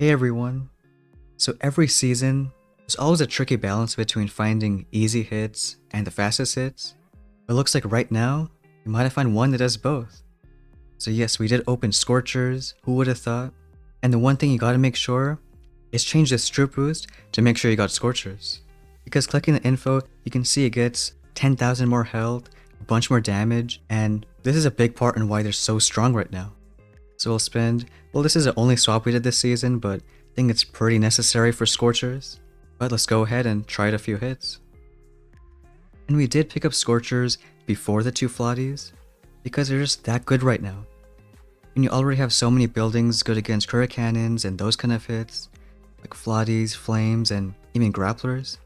Hey everyone. So every season, there's always a tricky balance between finding easy hits and the fastest hits. But it looks like right now, you might have found one that does both. So yes, we did open Scorchers, who would have thought? And the one thing you gotta make sure is change the Stroop boost to make sure you got Scorchers. Because clicking the info, you can see it gets 10,000 more health, a bunch more damage, and this is a big part in why they're so strong right now. So we'll spend, well, this is the only swap we did this season, but I think it's pretty necessary for Scorchers. But let's go ahead and try it a few hits. And we did pick up Scorchers before the two Flotties, because they're just that good right now. And you already have so many buildings good against Current Cannons and those kind of hits, like Flotties, Flames, and even Grapplers.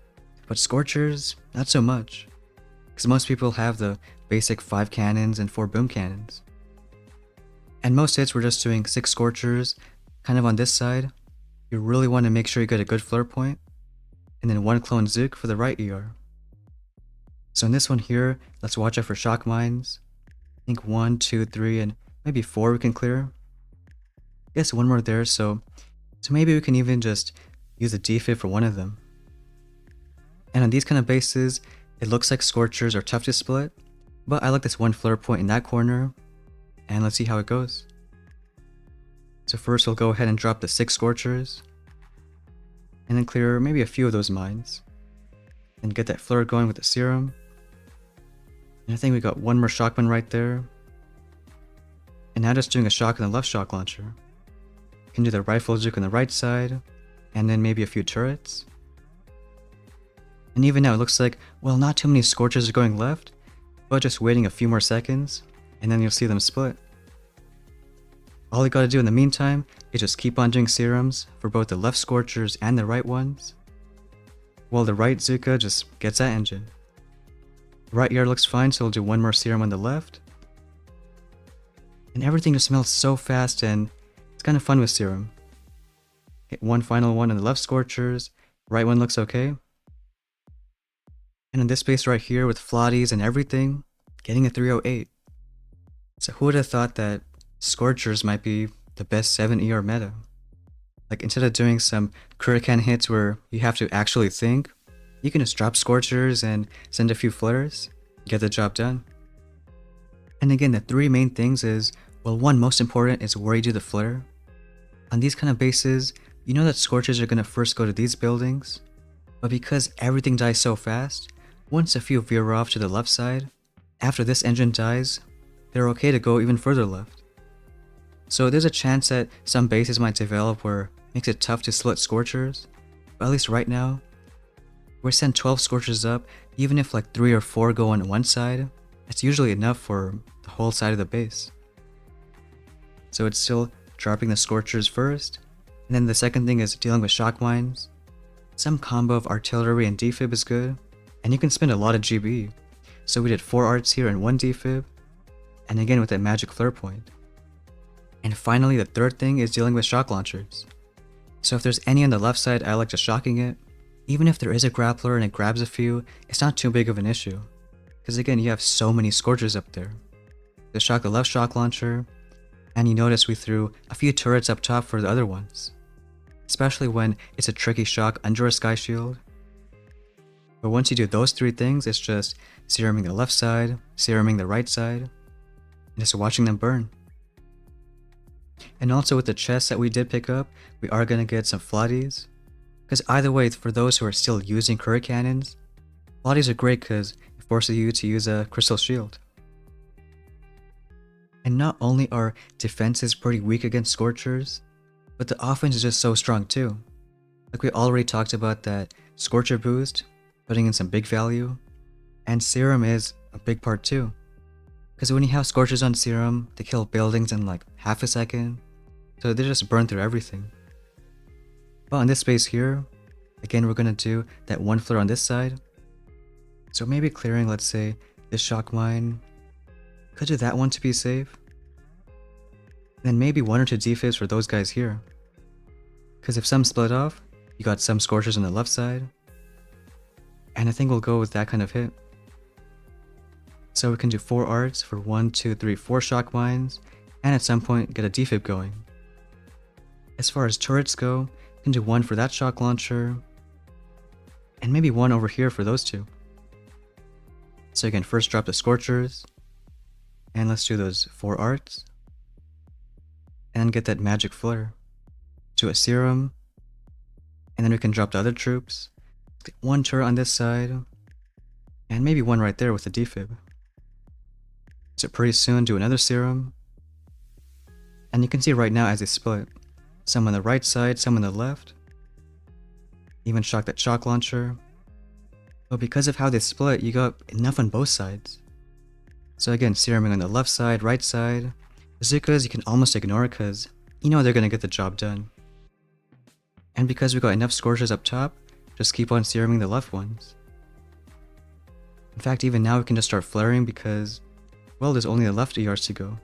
But Scorchers, not so much, because most people have the basic 5 cannons and 4 boom cannons. And most hits we're just doing 6 Scorchers, kind of on this side. You really want to make sure you get a good flare point, and then 1 clone Zook for the right ER. So in this one here, let's watch out for Shock Mines. I think 1, 2, 3, and maybe 4 we can clear. Guess 1 more there, so maybe we can even just use a defib for one of them. And on these kind of bases, it looks like Scorchers are tough to split, but I like this 1 flare point in that corner, and let's see how it goes. So first we'll go ahead and drop the 6 Scorchers, and then clear maybe a few of those mines, and get that flare going with the Serum. And I think we got 1 more Shockman right there. And now just doing a shock on the left shock launcher. Can do the rifle juke on the right side, and then maybe a few turrets. And even now it looks like, well, not too many Scorchers are going left, but just waiting a few more seconds, and then you'll see them split. All you gotta do in the meantime is just keep on doing serums for both the left Scorchers and the right ones, while the right Zuka just gets that engine. Right yard looks fine, so we'll do 1 more serum on the left. And everything just melts so fast, and it's kind of fun with serum. Hit 1 final one on the left Scorchers, right one looks okay. And in this base right here with Flotties and everything, getting a 308. So who would have thought that Scorchers might be the best 7 ER meta? Like instead of doing some Kurikan hits where you have to actually think, you can just drop Scorchers and send a few flares, get the job done. And again, the 3 main things is, well, 1 most important is where you do the flare. On these kind of bases, you know that Scorchers are going to first go to these buildings, but because everything dies so fast, once a few veer off to the left side, after this engine dies, they're okay to go even further left. So there's a chance that some bases might develop where it makes it tough to split Scorchers, but at least right now, we send 12 Scorchers up, even if like 3 or 4 go on one side, it's usually enough for the whole side of the base. So it's still dropping the Scorchers first, and then the second thing is dealing with Shock Mines. Some combo of Artillery and Defib is good, and you can spend a lot of GB. So we did 4 arts here and 1 Defib, and again with that magic flare point. And finally, the third thing is dealing with Shock Launchers. So if there's any on the left side, I like just shocking it. Even if there is a grappler and it grabs a few, it's not too big of an issue. Because again, you have so many Scorchers up there. Just shock the left shock launcher, and you notice we threw a few turrets up top for the other ones. Especially when it's a tricky shock under a Sky Shield. But once you do those 3 things, it's just seruming the left side, seruming the right side, and just watching them burn. And also with the chests that we did pick up, we are going to get some Flotties. Because either way, for those who are still using Current Cannons, Flotties are great because it forces you to use a Crystal Shield. And not only are defenses pretty weak against Scorchers, but the offense is just so strong too. Like we already talked about that Scorcher boost, putting in some big value, and Serum is a big part too. Because when you have Scorchers on Serum, they kill buildings in like half a second, so they just burn through everything. But on this base here, again we're going to do that 1 flare on this side. So maybe clearing, let's say, this Shock Mine. Could do that one to be safe. Then maybe 1 or 2 defibs for those guys here. Because if some split off, you got some Scorchers on the left side. And I think we'll go with that kind of hit. So we can do 4 arts for 1, 2, 3, 4 Shock Mines, and at some point get a defib going. As far as turrets go, you can do one for that shock launcher, and maybe one over here for those two. So you can first drop the Scorchers, and let's do those 4 arts, and get that magic flare. Do a serum, and then we can drop the other troops. Get one turret on this side, and maybe one right there with the defib. So pretty soon do another serum, and you can see right now as they split, some on the right side, some on the left. Even shock that shock launcher. But because of how they split, you got enough on both sides. So again, seruming on the left side, right side. Bazookas you can almost ignore because you know they're gonna get the job done. And because we got enough Scorchers up top, just keep on seruming the left ones. In fact, even now we can just start flaring because, well, there's only the left ERs to go.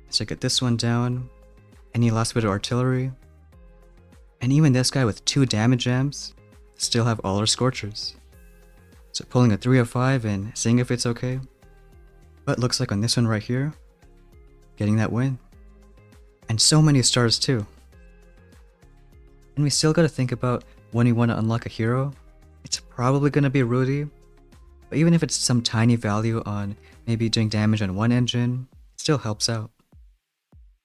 So get this one down, any last bit of artillery, and even this guy with 2 damage amps still have all our Scorchers. So pulling a 3 of 5 and seeing if it's okay. But looks like on this one right here, getting that win. And so many stars too. And we still gotta think about when you want to unlock a hero. It's probably gonna be Rudy, but even if it's some tiny value on maybe doing damage on one engine, it still helps out.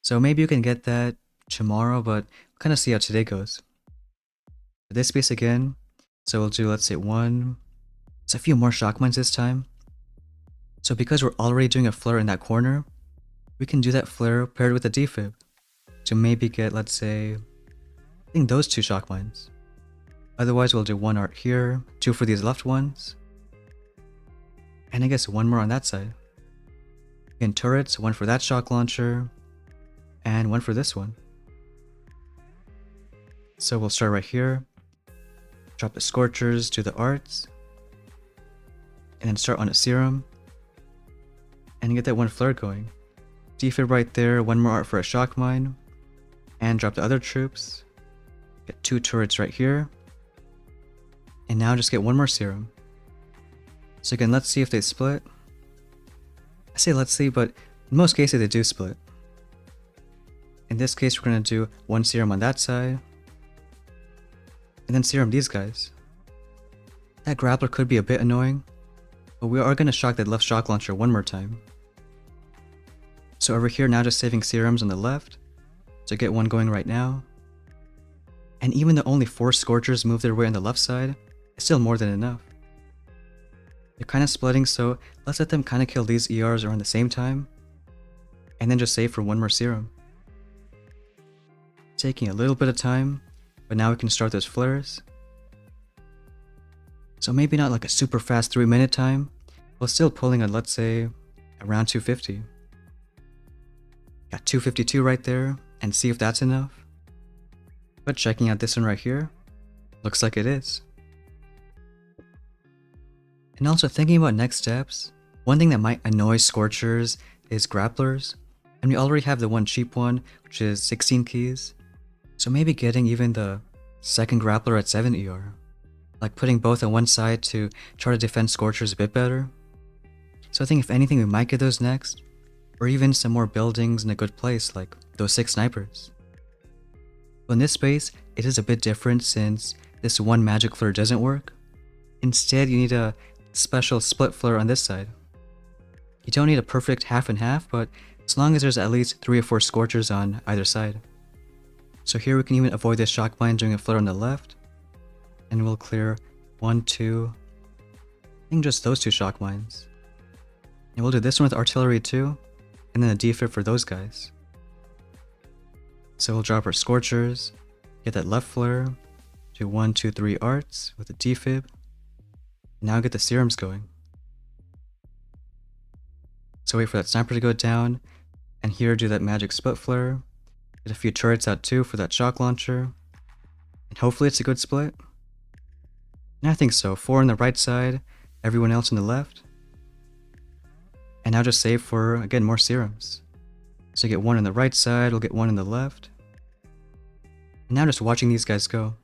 So maybe you can get that tomorrow, but we'll kind of see how today goes. For this piece again, so we'll do, let's say, it's a few more shock mines this time. So because we're already doing a flare in that corner, we can do that flare paired with a defib to maybe get, let's say, I think those 2 shock mines. Otherwise we'll do 1 art here, 2 for these left ones, and I guess 1 more on that side. Again, turrets, 1 for that shock launcher, and 1 for this one. So we'll start right here, drop the Scorchers, do the arts, and then start on a serum, and get that 1 flare going. Defib right there, 1 more art for a shock mine, and drop the other troops, get 2 turrets right here, and now just get 1 more serum. So again, let's see if they split. I say let's see, but in most cases they do split. In this case, we're going to do 1 serum on that side, and then serum these guys. That grappler could be a bit annoying, but we are going to shock that left shock launcher 1 more time. So over here now just saving serums on the left, to get 1 going right now. And even though only 4 Scorchers move their way on the left side, it's still more than enough. They're kind of splitting, so let's let them kind of kill these ERs around the same time, and then just save for 1 more serum. Taking a little bit of time, but now we can start those flares. So maybe not like a super fast 3-minute time, but still pulling at, let's say, around 250. Got 252 right there, and see if that's enough. But checking out this one right here, looks like it is. And also thinking about next steps, one thing that might annoy Scorchers is grapplers, and we already have the 1 cheap one, which is 16 keys. So maybe getting even the 2nd grappler at 7 ER. Like putting both on one side to try to defend Scorchers a bit better. So I think if anything we might get those next, or even some more buildings in a good place like those 6 snipers. But in this space, it is a bit different since this 1 magic flare doesn't work. Instead, you need a special split flare on this side. You don't need a perfect half and half, but as long as there's at least 3 or 4 Scorchers on either side. So here we can even avoid this shock mine doing a flare on the left, and we'll clear 1, 2, I think just those 2 shock mines. And we'll do this one with artillery too, and then a defib for those guys. So we'll drop our Scorchers, get that left flare, do 1, 2, 3 arts with a defib, and now get the serums going. So wait for that sniper to go down, and here do that magic split flare, get a few turrets out too for that shock launcher, and hopefully it's a good split. And I think so, 4 on the right side, everyone else on the left. And now just save for, again, more serums. So get 1 on the right side, we'll get 1 on the left. And now just watching these guys go.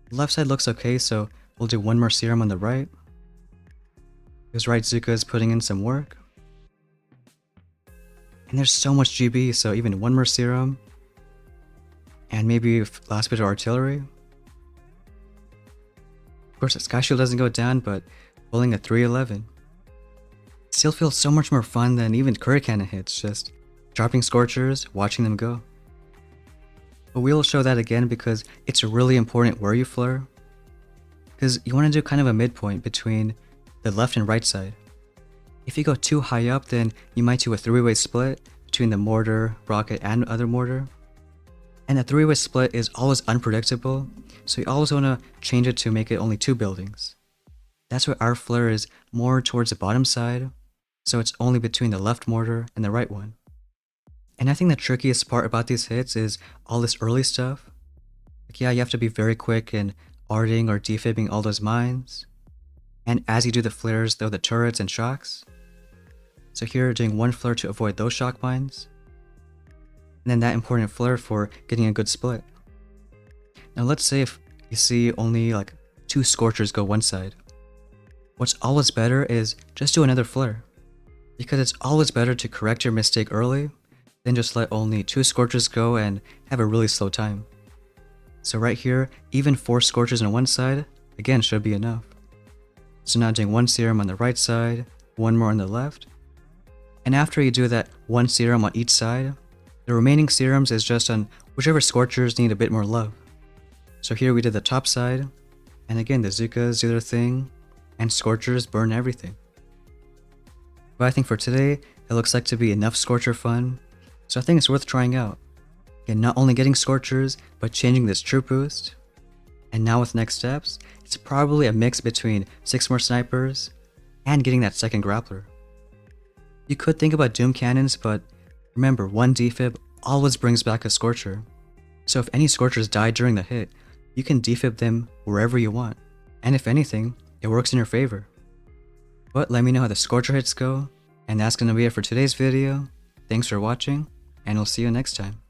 The left side looks okay, so we'll do 1 more serum on the right. Because right Zuka is putting in some work. And there's so much GB, so even 1 more serum. And maybe last bit of artillery. Of course, the Sky Shield doesn't go down, but pulling a 311 still feels so much more fun than even Curry Cannon hits, just dropping Scorchers, watching them go. But we'll show that again because it's really important where you flare, because you want to do kind of a midpoint between the left and right side. If you go too high up, then you might do a three-way split between the mortar, rocket, and other mortar. And a three-way split is always unpredictable, so you always want to change it to make it only 2 buildings. That's why our flare is more towards the bottom side, so it's only between the left mortar and the right one. And I think the trickiest part about these hits is all this early stuff. Like, yeah, you have to be very quick in arting or defibbing all those mines. And as you do the flares, throw the turrets and shocks. So here, doing 1 flare to avoid those shock mines. And then that important flare for getting a good split. Now let's say if you see only like 2 Scorchers go one side. What's always better is just do another flare. Because it's always better to correct your mistake early than just let only 2 Scorchers go and have a really slow time. So right here, even 4 Scorchers on one side, again, should be enough. So now doing 1 serum on the right side, 1 more on the left. And after you do that 1 serum on each side, the remaining serums is just on whichever Scorchers need a bit more love. So here we did the top side, and again the Zukas do their thing, and Scorchers burn everything. But I think for today, it looks like to be enough Scorcher fun, so I think it's worth trying out. Again, not only getting Scorchers, but changing this troop boost. And now with next steps, it's probably a mix between 6 more snipers, and getting that second grappler. You could think about Doom Cannons, but remember, 1 defib always brings back a Scorcher. So if any Scorchers die during the hit, you can defib them wherever you want. And if anything, it works in your favor. But let me know how the Scorcher hits go, and that's gonna be it for today's video. Thanks for watching, and we'll see you next time.